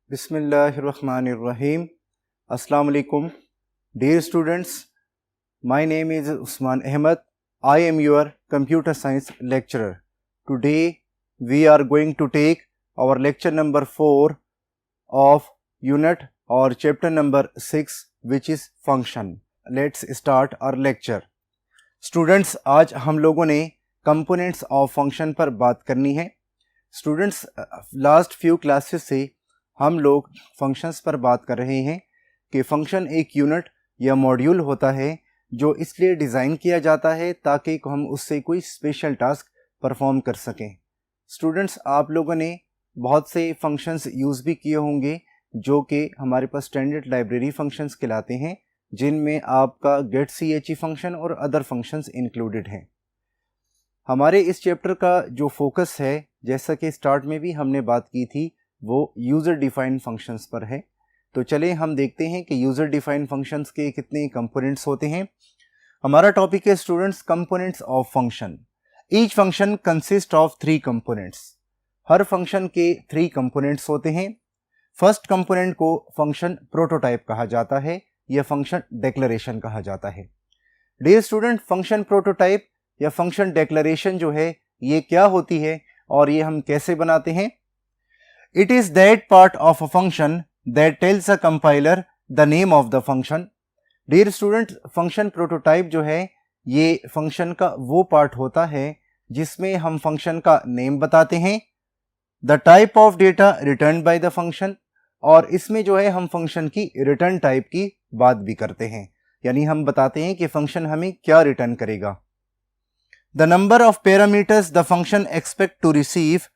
Bismillahirrahmanirrahim. Assalamu alaikum. Dear students, my name is Usman Ahmed. I am your computer science lecturer. Today we are going to take our lecture number 4 of unit or chapter number 6, which is function. Let's start our lecture. Students, आज हम लोगों ने components of function पर बात करनी है. Students, last few classes से हम लोग फंक्शंस पर बात कर रहे हैं कि फंक्शन एक यूनिट या मॉड्यूल होता है जो इसलिए डिज़ाइन किया जाता है ताकि हम उससे कोई स्पेशल टास्क परफॉर्म कर सकें. स्टूडेंट्स, आप लोगों ने बहुत से फंक्शंस यूज़ भी किए होंगे जो कि हमारे पास स्टैंडर्ड लाइब्रेरी फंक्शंस कहलाते हैं, जिनमें आपका गेट ch फंक्शन और अदर फंक्शंस इंक्लूडेड हैं. हमारे इस चैप्टर का जो फोकस है, जैसा कि स्टार्ट में भी हमने बात की थी, वो यूज़र डिफाइंड फंक्शंस पर है. तो चलें हम देखते हैं कि यूज़र डिफाइंड फंक्शंस के कितने कंपोनेंट्स होते हैं. हमारा टॉपिक है students components of function. Each function consist of 3 components. Her function के 3 कंपोनेंट्स होते हैं. फर्स्ट कंपोनेंट को फंक्शन प्रोटोटाइप कहा जाता है या फंक्शन डेक्लरेशन कहा जाता है. डियर स्टूडेंट, फंक्शन प्रोटोटाइप या फंक्शन डेक्लरेशन जो है ये क्या होती है और ये हम कैसे बनाते हैं? It is that part of a function that tells a compiler the name of the function. Dear students, function prototype जो है ये फंक्शन का वो पार्ट होता है जिसमें हम फंक्शन का नेम बताते हैं, the type of data returned by the function, और इसमें जो है हम फंक्शन की रिटर्न टाइप की बात भी करते हैं, यानी हम बताते हैं कि फंक्शन हमें क्या रिटर्न करेगा. The number of parameters the function expect to receive,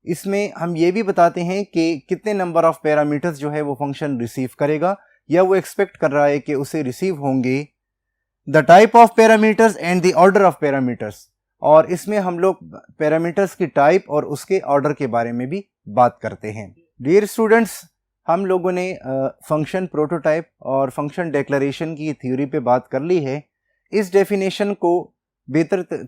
इसमें हम ये भी बताते हैं कि कितने नंबर ऑफ पैरामीटर्स जो है वो फंक्शन रिसीव करेगा या वो एक्सपेक्ट कर रहा है कि उसे रिसीव होंगे. The type of parameters and the order of parameters, और इसमें हम लोग पैरामीटर्स की टाइप और उसके ऑर्डर के बारे में भी बात करते हैं. डियर स्टूडेंट्स, हम लोगों ने फंक्शन प्रोटोटाइप और फंक्शन डेक्लरेशन की थ्योरी पे बात कर ली है. इस डेफिनेशन को बेहतर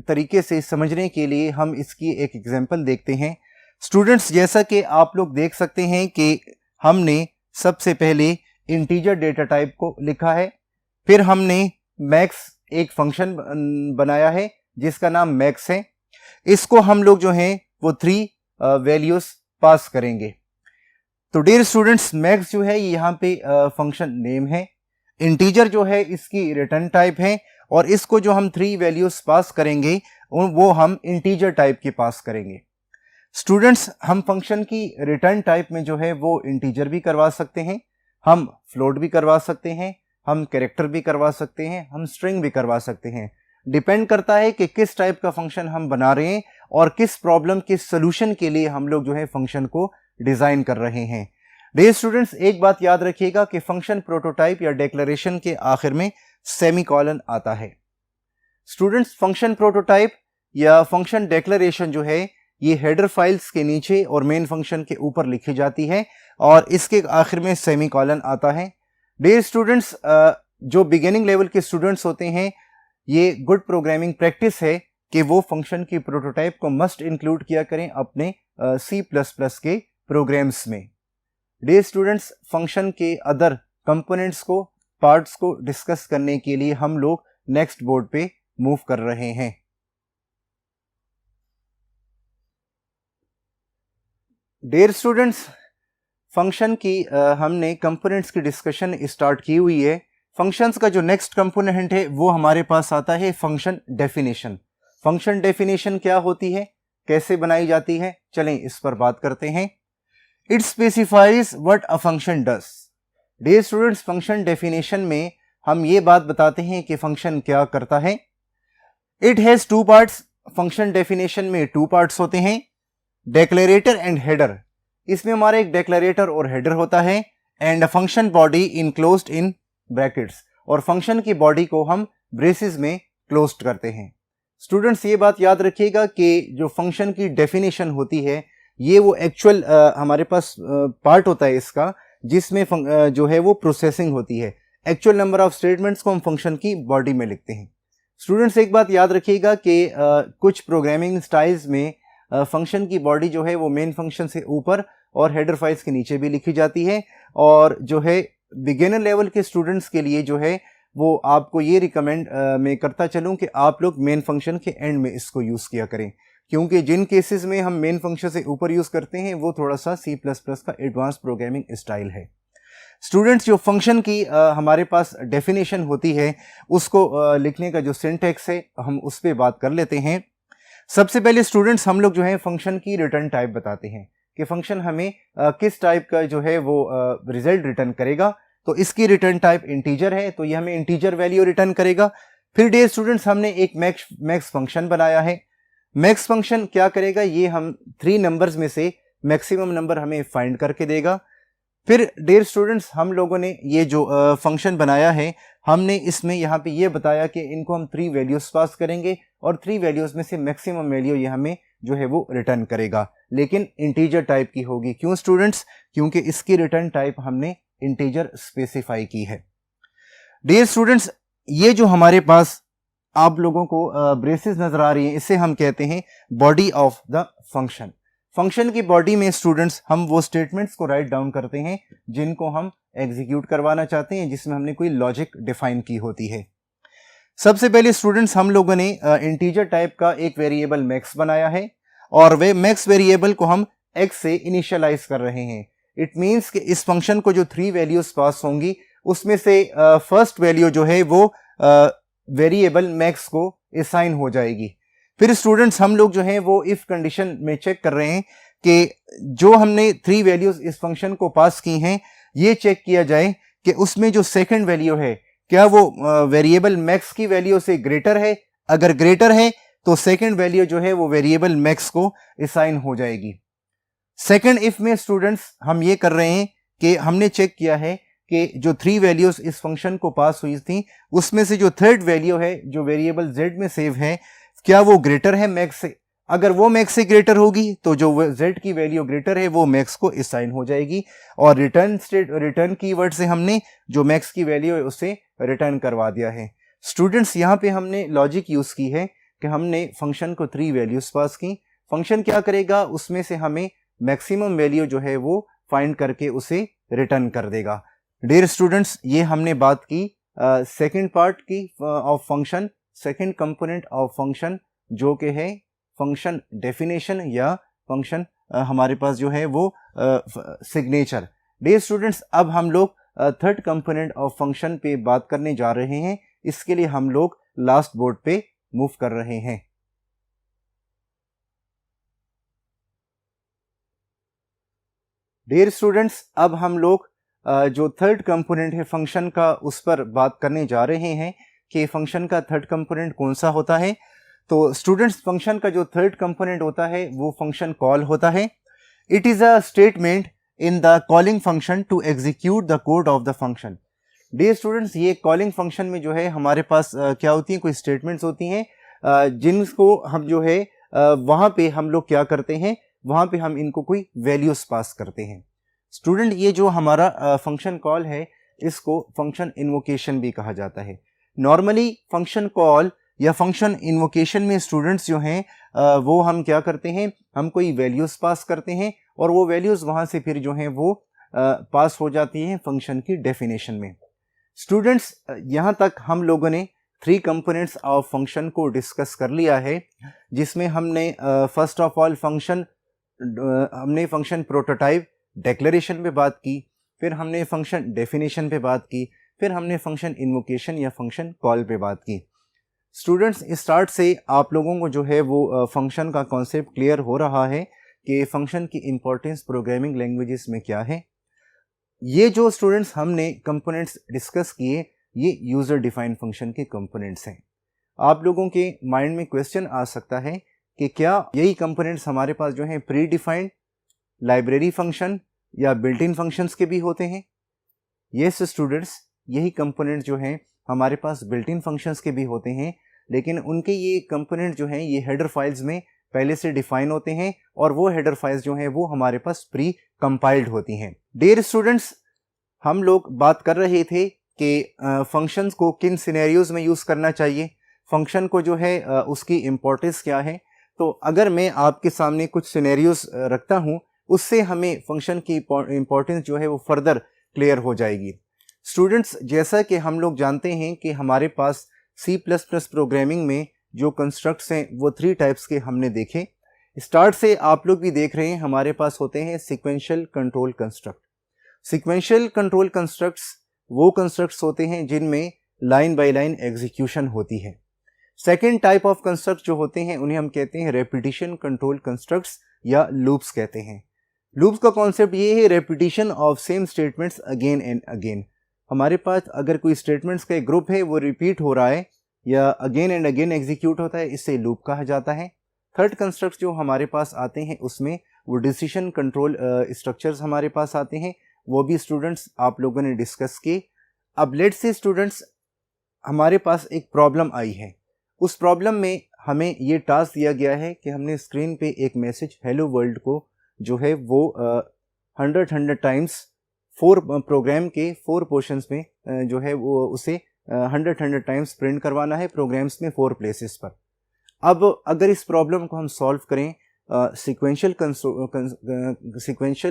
तरीके से समझने के लिए हम इसकी एक एग्जांपल देखते हैं. स्टूडेंट्स, जैसा कि आप लोग देख सकते हैं कि हमने सबसे पहले इंटीजर डेटा टाइप को लिखा है, फिर हमने मैक्स एक फंक्शन बनाया है जिसका नाम मैक्स है. इसको हम लोग जो हैं वो 3 वैल्यूज पास करेंगे. तो डियर स्टूडेंट्स, मैक्स जो है यहाँ पे फंक्शन नेम है, इंटीजर जो है इसकी रिटर्न टाइप है, और इसको जो हम 3 वैल्यूज पास करेंगे वो हम इंटीजर टाइप की पास करेंगे. स्टूडेंट्स, हम फंक्शन की रिटर्न टाइप में जो है वो इंटीजर भी करवा सकते हैं, हम फ्लोट भी करवा सकते हैं, हम कैरेक्टर भी करवा सकते हैं, हम स्ट्रिंग भी करवा सकते हैं. डिपेंड करता है कि किस टाइप का फंक्शन हम बना रहे हैं और किस प्रॉब्लम के सोल्यूशन के लिए हम लोग जो है फंक्शन को डिजाइन कर रहे हैं. डियर स्टूडेंट्स, एक बात याद रखिएगा कि फंक्शन प्रोटोटाइप या डेक्लरेशन के आखिर में सेमीकोलन आता है. स्टूडेंट्स, फंक्शन प्रोटोटाइप या फंक्शन डेक्लरेशन जो है ये हेडर फाइल्स के नीचे और मेन फंक्शन के ऊपर लिखी जाती है और इसके आखिर में सेमीकोलन आता है. डियर स्टूडेंट्स, जो बिगिनिंग लेवल के स्टूडेंट्स होते हैं, ये गुड प्रोग्रामिंग प्रैक्टिस है कि वो फंक्शन की प्रोटोटाइप को मस्ट इंक्लूड किया करें अपने C++ के प्रोग्राम्स में. डियर स्टूडेंट्स, फंक्शन के अदर कंपोनेंट्स को, पार्ट्स को डिस्कस करने के लिए हम लोग नेक्स्ट बोर्ड पे मूव कर रहे हैं. डियर स्टूडेंट्स, फंक्शन की हमने कंपोनेंट्स की डिस्कशन स्टार्ट की हुई है. फंक्शंस का जो नेक्स्ट कंपोनेंट है वो हमारे पास आता है फंक्शन डेफिनेशन. फंक्शन डेफिनेशन क्या होती है, कैसे बनाई जाती है, चलें इस पर बात करते हैं. It specifies what a function does. Dear students, function definition में हम ये बात बताते हैं कि फंक्शन क्या करता है. It has 2 parts. Function definition में 2 पार्ट्स होते हैं, डेक्लेरेटर एंड हेडर. इसमें हमारा एक डेक्लेरेटर और हेडर होता है, and function body enclosed in brackets, और फंक्शन की बॉडी को हम ब्रेसेस में क्लोज्ड करते हैं. स्टूडेंट्स, ये बात याद रखिएगा कि जो फंक्शन की डेफिनेशन होती है ये वो एक्चुअल हमारे पास पार्ट होता है इसका, जिसमें जो है वो प्रोसेसिंग होती है. एक्चुअल नंबर ऑफ स्टेटमेंट्स को हम फंक्शन की बॉडी में लिखते हैं. स्टूडेंट्स, एक बात याद रखिएगा कि कुछ प्रोग्रामिंग स्टाइल्स में फंक्शन की बॉडी जो है वो मेन फंक्शन से ऊपर और हेडर फाइल्स के नीचे भी लिखी जाती है। और जो है बिगिनर लेवल के स्टूडेंट्स के लिए जो है वो आपको ये रिकमेंड मैं करता चलूँ कि आप लोग मेन फंक्शन के एंड में इसको यूज़ किया करें, क्योंकि जिन केसेस में हम मेन फंक्शन से ऊपर यूज़ करते हैं वो थोड़ा सा C++ का एडवांस प्रोग्रामिंग स्टाइल है। स्टूडेंट्स, जो फंक्शन की हमारे पास डेफिनेशन होती है उसको लिखने का जो सिंटैक्स है हम उस पर बात कर लेते हैं। सबसे पहले स्टूडेंट्स हम लोग जो है फंक्शन की रिटर्न टाइप बताते हैं कि फंक्शन हमें किस टाइप का जो है वो रिजल्ट रिटर्न करेगा। तो इसकी रिटर्न टाइप इंटीजर है, तो ये हमें इंटीजर वैल्यू रिटर्न करेगा। फिर डियर स्टूडेंट्स, हमने एक मैक्स फंक्शन बनाया है। मैक्स फंक्शन क्या करेगा, ये हम 3 नंबर्स में से मैक्सिमम नंबर हमें फाइंड करके देगा। फिर डियर स्टूडेंट्स, हम लोगों ने ये जो फंक्शन बनाया है हमने इसमें यहाँ पे ये बताया कि इनको हम 3 वैल्यूज पास करेंगे और 3 वैल्यूज में से मैक्सिमम वैल्यू ये हमें जो है वो रिटर्न करेगा, लेकिन इंटीजर टाइप की होगी। क्यों स्टूडेंट्स? क्योंकि इसकी रिटर्न टाइप हमने इंटीजर स्पेसिफाई की है। डियर स्टूडेंट्स, ये जो हमारे पास आप लोगों को ब्रेसेस नजर आ रही हैं, इसे हम कहते हैं body of the function. Function की बॉडी में स्टूडेंट्स हम वो स्टेटमेंट्स को राइट डाउन करते हैं जिनको हम एग्जीक्यूट करवाना चाहते हैं, जिसमें हमने कोई लॉजिक डिफाइन की होती है। सबसे पहले स्टूडेंट्स हम लोगों ने इंटीजर टाइप का एक वेरिएबल मैक्स बनाया है और वे मैक्स वेरिएबल को हम x से इनिशियलाइज कर रहे हैं। इट मींस कि इस फंक्शन को जो 3 वैल्यूज पास होंगी उसमें से फर्स्ट वैल्यू जो है वो वेरिएबल मैक्स को असाइन हो जाएगी। फिर स्टूडेंट्स हम लोग जो है वो इफ कंडीशन में चेक कर रहे हैं कि जो हमने 3 वैल्यूज इस फंक्शन को पास की हैं ये चेक किया जाए कि उसमें जो सेकंड वैल्यू है क्या वो वेरिएबल मैक्स की वैल्यू से ग्रेटर है। अगर ग्रेटर है तो सेकंड वैल्यू जो है वो वेरिएबल मैक्स को असाइन हो जाएगी। सेकंड इफ में स्टूडेंट्स हम ये कर रहे हैं कि हमने चेक किया है कि जो 3 वैल्यूज इस फंक्शन को पास हुई थी उसमें से जो थर्ड वैल्यू है जो वेरिएबल z में सेव है क्या वो ग्रेटर है मैक्स से। अगर वो मैक्स से ग्रेटर होगी तो जो z की वैल्यू ग्रेटर है वो मैक्स को असाइन हो जाएगी और रिटर्न कीवर्ड से हमने जो मैक्स की वैल्यू है उसे रिटर्न करवा दिया है। स्टूडेंट्स, यहाँ पे हमने लॉजिक यूज की है कि हमने फंक्शन को 3 वैल्यूज पास की। फंक्शन क्या करेगा, उसमें से हमें मैक्सिमम वैल्यू जो है वो फाइंड करके उसे रिटर्न कर देगा। डियर स्टूडेंट्स, ये हमने बात की सेकंड पार्ट की of function, second component of function जो कि है फंक्शन डेफिनेशन या फंक्शन हमारे पास जो है वो सिग्नेचर। डियर स्टूडेंट्स, अब हम लोग थर्ड कंपोनेंट ऑफ फंक्शन पे बात करने जा रहे हैं। इसके लिए हम लोग लास्ट बोर्ड पे मूव कर रहे हैं। डियर स्टूडेंट्स, अब हम लोग जो थर्ड कंपोनेंट है फंक्शन का उस पर बात करने जा रहे हैं कि फंक्शन का थर्ड कंपोनेंट कौन सा होता है। तो स्टूडेंट्स, फंक्शन का जो थर्ड कंपोनेंट होता है वो फंक्शन कॉल होता है। It is a statement in the calling function to execute the code of the function. Dear students, ये कॉलिंग फंक्शन में जो है हमारे पास क्या होती हैं, कोई स्टेटमेंट्स होती हैं जिनको हम जो है वहाँ पे हम लोग क्या करते हैं, वहाँ पे हम इनको कोई वैल्यूज पास करते हैं। स्टूडेंट, ये जो हमारा फंक्शन कॉल है इसको फंक्शन इन्वोकेशन भी कहा जाता है। नॉर्मली फंक्शन कॉल या फंक्शन इन्वोकेशन में स्टूडेंट्स जो हैं वो हम क्या करते हैं, हम कोई वैल्यूज पास करते हैं और वो वैल्यूज वहाँ से फिर जो हैं वो पास हो जाती हैं फंक्शन की डेफिनेशन में। स्टूडेंट्स, यहाँ तक हम लोगों ने 3 कंपोनेंट्स ऑफ फंक्शन को डिस्कस कर लिया है, जिसमें हमने फर्स्ट ऑफ ऑल हमने फंक्शन प्रोटोटाइप डिक्लेरेशन पे बात की, फिर हमने फंक्शन डेफिनेशन पे बात की, फिर हमने फंक्शन इन्वोकेशन या फंक्शन कॉल पे बात की। स्टूडेंट्स, स्टार्ट से आप लोगों को जो है वो फंक्शन का कॉन्सेप्ट क्लियर हो रहा है कि फंक्शन की इंपॉर्टेंस प्रोग्रामिंग लैंग्वेजेस में क्या है। ये जो स्टूडेंट्स हमने कंपोनेंट्स डिस्कस किए ये यूज़र डिफाइंड फंक्शन के कंपोनेंट्स हैं। आप लोगों के माइंड में क्वेश्चन आ सकता है कि क्या यही कंपोनेंट्स हमारे पास जो हैं प्री डिफाइंड लाइब्रेरी फंक्शन या बिल्ट इन फंक्शंस के भी होते हैं। यस स्टूडेंट्स, यही कंपोनेंट जो हैं हमारे पास बिल्ट इन फंक्शंस के भी होते हैं, लेकिन उनके ये कंपोनेंट जो हैं ये हेडर फाइल्स में पहले से डिफाइन होते हैं और वो हेडर फाइल्स जो हैं वो हमारे पास प्री कंपाइल्ड होती हैं। डियर स्टूडेंट्स, हम लोग बात कर रहे थे कि फंक्शंस को किन सिनेरियोज में यूज़ करना चाहिए, फंक्शन को जो है उसकी इम्पोर्टेंस क्या है। तो अगर मैं आपके सामने कुछ सिनेरियोज रखता हूँ उससे हमें फंक्शन की इम्पोर्टेंस जो है वो फर्दर क्लियर हो जाएगी। स्टूडेंट्स, जैसा कि हम लोग जानते हैं कि हमारे पास C++ प्रोग्रामिंग में जो कंस्ट्रक्ट्स हैं वो 3 टाइप्स के हमने देखे। स्टार्ट से आप लोग भी देख रहे हैं हमारे पास होते हैं sequential control construct. Sequential control constructs वो कंस्ट्रक्ट्स होते हैं जिनमें लाइन बाय लाइन एग्जीक्यूशन होती है। सेकेंड टाइप ऑफ कंस्ट्रक्ट जो होते हैं उन्हें हम कहते हैं रेपिटिशन कंट्रोल कंस्ट्रक्ट्स या लूप्स कहते हैं। लूप्स का कॉन्सेप्ट ये है repetition of same statements again and again. हमारे पास अगर कोई स्टेटमेंट्स का एक ग्रुप है वो रिपीट हो रहा है या अगेन एंड अगेन एग्जीक्यूट होता है, इससे लूप कहा जाता है। थर्ड कंस्ट्रक्ट जो हमारे पास आते हैं उसमें वो डिसीजन कंट्रोल स्ट्रक्चर्स हमारे पास आते हैं, वो भी स्टूडेंट्स आप लोगों ने डिस्कस किए। अब लेट्स से स्टूडेंट्स हमारे पास एक प्रॉब्लम आई है, उस प्रॉब्लम में हमें ये टास्क दिया गया है कि हमने स्क्रीन पे एक मैसेज हेलो वर्ल्ड को जो है वो 100 टाइम्स 4 प्रोग्राम के 4 पोर्शंस में जो है वो उसे 100 टाइम्स प्रिंट करवाना है प्रोग्राम्स में 4 प्लेसेस पर। अब अगर इस प्रॉब्लम को हम सॉल्व करें सीक्वेंशियल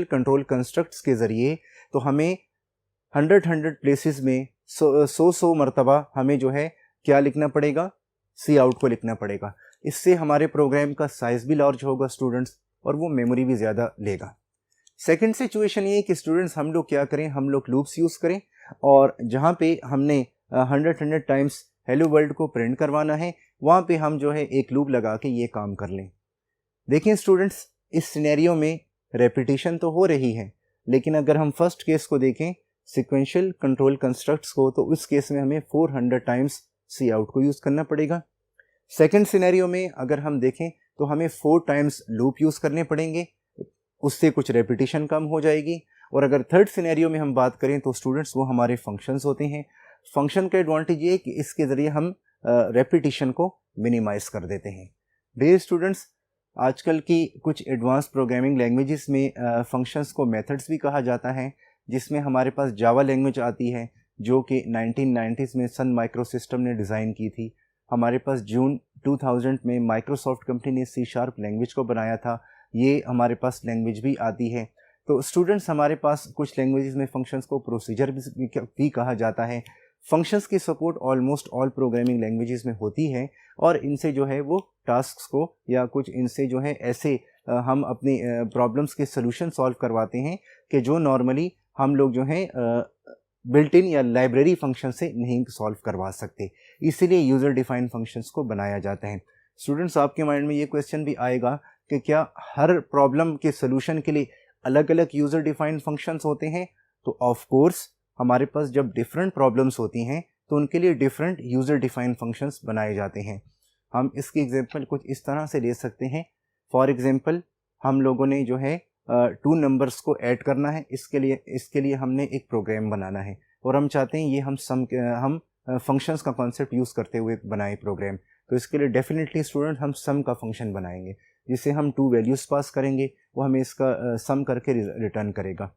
कंट्रोल कंस्ट्रक्ट्स के ज़रिए तो हमें 100 प्लेसेस में 100 मरतबा हमें जो है क्या लिखना पड़ेगा, सी आउट को लिखना पड़ेगा। इससे हमारे प्रोग्राम का साइज़ भी लार्ज होगा स्टूडेंट्स और वो मेमोरी भी ज़्यादा लेगा। सेकंड सिचुएशन ये है कि स्टूडेंट्स हम लोग क्या करें, हम लोग लूप्स यूज़ करें और जहाँ पे हमने 100 टाइम्स हेलो वर्ल्ड को प्रिंट करवाना है वहाँ पे हम जो है एक लूप लगा के ये काम कर लें। देखिए स्टूडेंट्स, इस सिनेरियो में रेपिटेशन तो हो रही है, लेकिन अगर हम फर्स्ट केस को देखें सीक्वेंशियल कंट्रोल कंस्ट्रक्ट्स को, तो उस केस में हमें 400 टाइम्स सी आउट को यूज़ करना पड़ेगा। सेकेंड सिनेरियो में अगर हम देखें तो हमें 4 टाइम्स लूप यूज़ करने पड़ेंगे, उससे कुछ रेपिटेशन कम हो जाएगी। और अगर थर्ड सिनेरियो में हम बात करें तो स्टूडेंट्स वो हमारे फंक्शंस होते हैं। फंक्शन का एडवांटेज ये है कि इसके ज़रिए हम रेपिटेशन को मिनिमाइज़ कर देते हैं। डियर स्टूडेंट्स, आजकल की कुछ एडवांस प्रोग्रामिंग लैंग्वेजेस में फंक्शंस को मेथड्स भी कहा जाता है, जिसमें हमारे पास जावा लैंग्वेज आती है जो कि 1990s में सन माइक्रो सिस्टम ने डिज़ाइन की थी। हमारे पास जून 2000 में माइक्रोसॉफ्ट कंपनी ने C# लैंग्वेज को बनाया था, ये हमारे पास लैंग्वेज भी आती है। तो स्टूडेंट्स हमारे पास कुछ लैंग्वेजेस में फंक्शंस को प्रोसीजर भी कहा जाता है। फंक्शंस की support almost all programming languages में होती है और इनसे जो है वो टास्क्स को या कुछ इनसे जो है ऐसे हम अपनी प्रॉब्लम्स के सॉल्यूशन सॉल्व करवाते हैं कि जो नॉर्मली हम लोग जो है बिल्ट इन या लाइब्रेरी फंक्शन से नहीं सॉल्व करवा सकते, इसीलिए यूज़र डिफाइंड फंक्शंस को बनाया जाता है। स्टूडेंट्स, आपके माइंड में ये क्वेश्चन भी आएगा कि क्या हर प्रॉब्लम के सॉल्यूशन के लिए अलग अलग यूज़र डिफाइंड फंक्शंस होते हैं? तो ऑफ कोर्स हमारे पास जब डिफरेंट प्रॉब्लम्स होती हैं तो उनके लिए डिफरेंट यूज़र डिफाइंड फंक्शंस बनाए जाते हैं। हम इसकी एग्जांपल कुछ इस तरह से ले सकते हैं। फॉर एग्जांपल, हम लोगों ने जो है 2 नंबर्स को ऐड करना है, इसके लिए हमने एक प्रोग्राम बनाना है और हम चाहते हैं ये हम फंक्शंस का कॉन्सेप्ट यूज़ करते हुए बनाए प्रोग्राम। तो इसके लिए डेफिनेटली स्टूडेंट हम सम का फंक्शन बनाएंगे, जिसे हम 2 वैल्यूज़ पास करेंगे, वो हमें इसका सम करके रिटर्न करेगा।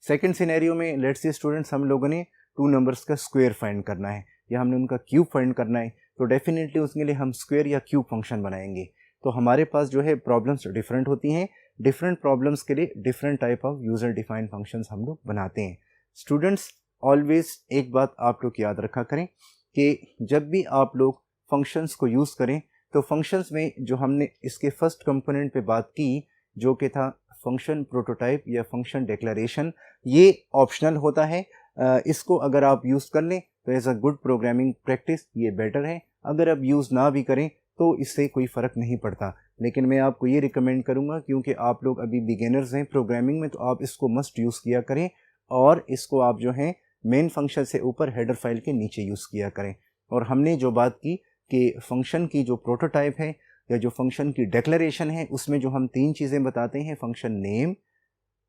सेकेंड सिनेरियो में लेट्स से स्टूडेंट्स हम लोगों ने 2 नंबर्स का स्क्वायर फाइंड करना है या हमने उनका क्यूब फाइंड करना है, तो डेफिनेटली उसके लिए हम स्क्वायर या क्यूब फंक्शन बनाएंगे। तो हमारे पास जो है प्रॉब्लम्स डिफरेंट होती हैं, डिफरेंट प्रॉब्लम्स के लिए different type of user defined functions हम लोग बनाते हैं। स्टूडेंट्स, ऑलवेज एक बात आप लोग याद रखा करें कि जब भी आप लोग फंक्शंस को यूज़ करें तो फंक्शंस में जो हमने इसके फर्स्ट कंपोनेंट पे बात की जो कि था फंक्शन प्रोटोटाइप या फंक्शन डिक्लेरेशन, ये ऑप्शनल होता है। इसको अगर आप यूज़ कर लें तो as a good programming practice ये बेटर है। अगर आप यूज़ ना भी करें तो इससे कोई फ़र्क नहीं पड़ता, लेकिन मैं आपको ये रिकमेंड करूँगा क्योंकि आप लोग अभी बिगिनर्स हैं प्रोग्रामिंग में, तो आप इसको मस्ट यूज़ किया करें और इसको आप जो है मेन फंक्शन से ऊपर हेडर फाइल के नीचे यूज़ किया करें। और हमने जो बात की कि फंक्शन की जो प्रोटोटाइप है या जो फंक्शन की डिक्लेरेशन है उसमें जो हम 3 चीज़ें बताते हैं, फंक्शन नेम,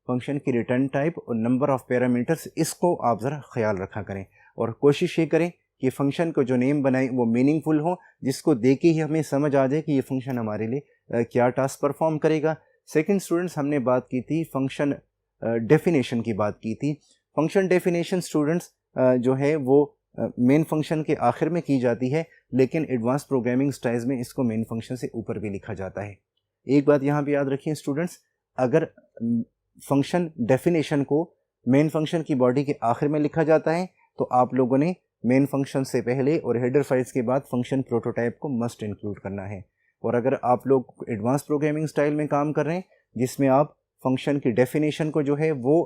फंक्शन की रिटर्न टाइप और नंबर ऑफ पैरामीटर्स, इसको आप ज़रा ख्याल रखा करें और कोशिश ये करें कि फंक्शन को जो नेम बनाएं वो मीनिंगफुल हो, जिसको देख के ही हमें समझ आ जाए कि ये फंक्शन हमारे लिए क्या टास्क परफॉर्म करेगा। सेकंड स्टूडेंट्स, हमने बात की थी फंक्शन डेफिनेशन की बात की थी। फंक्शन डेफिनेशन स्टूडेंट्स जो है वो मेन फंक्शन के आखिर में की जाती है, लेकिन एडवांस प्रोग्रामिंग स्टाइल्स में इसको मेन फंक्शन से ऊपर भी लिखा जाता है। एक बात यहाँ पे याद रखिए स्टूडेंट्स, अगर फंक्शन डेफिनेशन को मेन फंक्शन की बॉडी के आखिर में लिखा जाता है तो आप लोगों ने मेन फंक्शन से पहले और हेडर फाइल्स के बाद फंक्शन प्रोटोटाइप को मस्ट इंक्लूड करना है। और अगर आप लोग एडवांस प्रोग्रामिंग स्टाइल में काम कर रहे हैं जिसमें आप फंक्शन की डेफिनेशन को जो है वो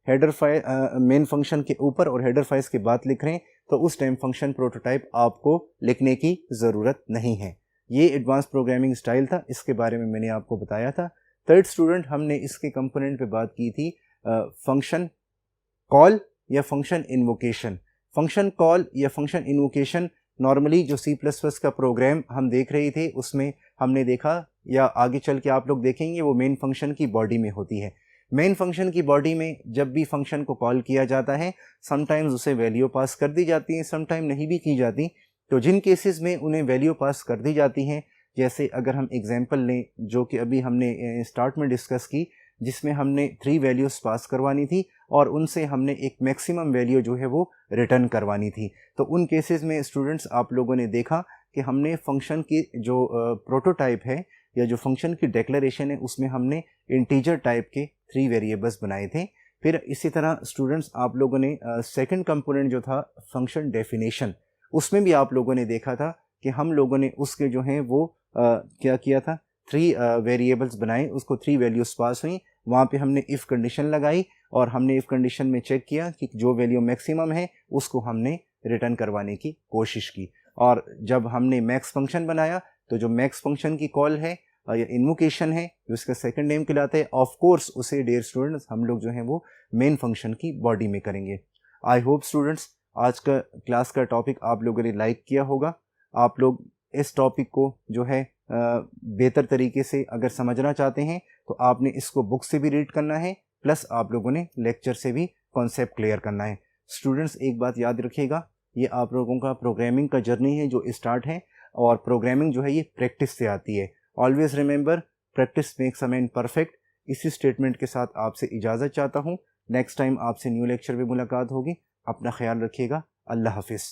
हेडर फाइल मेन फंक्शन के ऊपर और हेडर फाइल्स के बाद लिख रहे हैं तो उस टाइम फंक्शन प्रोटोटाइप आपको लिखने की ज़रूरत नहीं है। ये एडवांस प्रोग्रामिंग स्टाइल था, इसके बारे में मैंने आपको बताया था। थर्ड स्टूडेंट, हमने इसके कंपोनेंट पे बात की थी फंक्शन कॉल या फंक्शन इन्वोकेशन। फंक्शन कॉल या फंक्शन इन्वोकेशन नॉर्मली जो C++ का प्रोग्राम हम देख रहे थे उसमें हमने देखा या आगे चल के आप लोग देखेंगे वो मेन फंक्शन की बॉडी में होती है। मेन फंक्शन की बॉडी में जब भी फंक्शन को कॉल किया जाता है समटाइम्स उसे वैल्यू पास कर दी जाती है, समटाइम नहीं भी की जाती। तो जिन केसेस में उन्हें वैल्यू पास कर दी जाती हैं, जैसे अगर हम एग्जांपल लें जो कि अभी हमने स्टार्ट में डिस्कस की, जिसमें हमने 3 वैल्यूज़ पास करवानी थी और उनसे हमने एक मैक्सिमम वैल्यू जो है वो रिटर्न करवानी थी। तो उन केसेस में स्टूडेंट्स आप लोगों ने देखा कि हमने फंक्शन की जो प्रोटोटाइप है या जो फंक्शन की डिक्लेरेशन है उसमें हमने इंटीजर टाइप के 3 वेरिएबल्स बनाए थे। फिर इसी तरह स्टूडेंट्स आप लोगों ने सेकंड कंपोनेंट जो था फंक्शन डेफिनेशन, उसमें भी आप लोगों ने देखा था कि हम लोगों ने उसके जो हैं वो क्या किया था, 3 वेरिएबल्स बनाए, उसको 3 वैल्यूज़ पास हुई। वहाँ पे हमने इफ़ कंडीशन लगाई और हमने इफ़ कंडीशन में चेक किया कि जो वैल्यू मैक्सिमम है उसको हमने रिटर्न करवाने की कोशिश की। और जब हमने मैक्स फंक्शन बनाया तो जो मैक्स फंक्शन की कॉल है या इन्वोकेशन है जो इसका सेकंड नेम कहलाता है, ऑफ कोर्स उसे डियर स्टूडेंट्स हम लोग जो हैं वो मेन फंक्शन की बॉडी में करेंगे। आई होप स्टूडेंट्स आज का क्लास का टॉपिक आप लोगों ने लाइक किया होगा। आप लोग इस टॉपिक को जो है बेहतर तरीके से अगर समझना चाहते हैं तो आपने इसको बुक से भी रीड करना है, प्लस आप लोगों ने लेक्चर से भी कॉन्सेप्ट क्लियर करना है। स्टूडेंट्स एक बात याद रखिएगा, ये आप लोगों का प्रोग्रामिंग का जर्नी है जो स्टार्ट है और प्रोग्रामिंग जो है ये प्रैक्टिस से आती है। Always remember practice makes a man perfect. इसी स्टेटमेंट के साथ आपसे इजाज़त चाहता हूँ। नेक्स्ट टाइम आपसे न्यू लेक्चर में मुलाकात होगी। अपना ख्याल रखिएगा। अल्लाह हाफिज़।